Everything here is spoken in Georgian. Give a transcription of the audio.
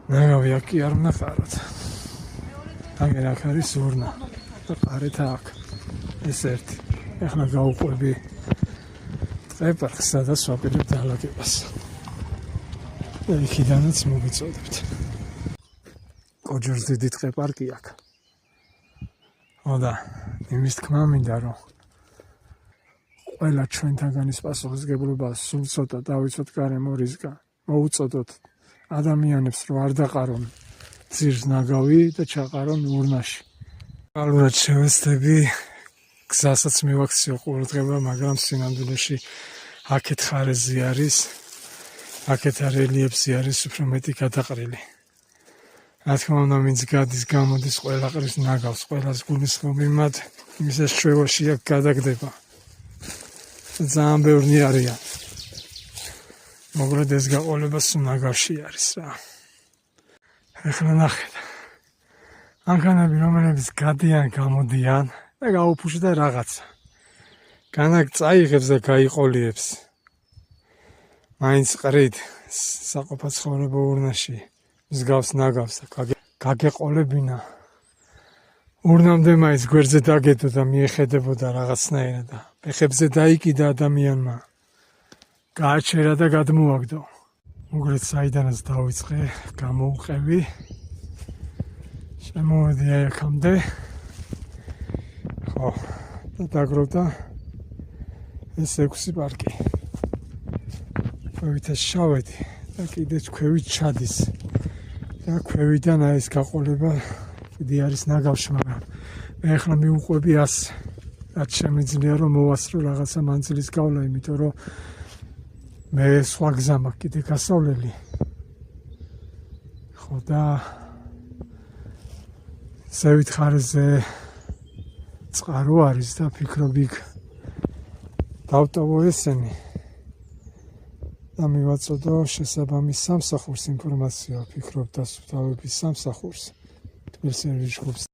ნაგავი აქ კი არ უნდა ხაროთ. აგერ აქ არის ურნა და ყარეთ აქ. ეს ერთი. ეხლა გავუყვები ტყეპარკს, სადაც ვაპირებ დალაგებას. და იქიდანაც მოგიწოდებთ. კოჯორს დიდი ტყეპარკი აქ. და იმის თქმა მინდა, რომ ყველა ჩვენთაგანის პასუხისმგებლობა სულ ცოტა დავიცოთ გარემო რისგან. მოუწოდოთ ადამიანებს, რომ არ დაყარონ ძირს ნაგავი და ჩაყარონ ურნაში. ალურად შევეცდები გზასაც მივაქციო ყურადღება, მაგრამ სინამდვილეში აქეთ ხარეზი არის, აქეთ რელიეფი არის უფრო მეტი გადაყრილი. რა თქმა უნდა, ვინც გადის, გამოდის, ყველა ყრის ნაგავს, ყველას გულისხმობ, იმისას ჩვევაში აქ გადაგდება. ძალიან ბევრი არიან. მოკლედ ეს გაყოლება სულ ნაგავში არის რა. ეხლა ნახეთ. მანქანები, რომლებიც გადიან, გამოდიან და გაუფუშდა რაღაცა. განაგ წაიღებს და გაიყოლიებს. მაინც ყრით საყოფაცხოვრებო ურნაში მსგავს ნაგავს და გაგეყოლებინა. ურნამდე მაინც გვერდზე დაგედო და მიეხედებოდა რაღაცნაირად და ფეხებზე დაიკიდა ადამიანმა. გააჩერა და გადმოაგდო. უგრეთ საიდანაც დავიწყე, გამოვყევი. შემოვედი აქამდე. ხო, და დაგროვდა ეს 6 პარკი. ქვევით შავედი და კიდეც ქვევით ჩადის. და ქვევიდან ეს გაყოლება კიდე არის ნაგავში, მაგრამ მე ახლა მივუყვები 100. რაც შემიძლია რომ მოვასწრო რაღაცა მანძილის გავლა, იმიტომ რომ მე სხვა გზა მაქვს კიდე გასავლელი. ხო და ზევით ხარზე წყარო არის და ფიქრობ იქ დავტოვო ესენი და მივაწოდო შესაბამის სამსახურს ინფორმაცია, ფიქრობ დასუფთავების სამსახურს, თბილისის ჯგუფს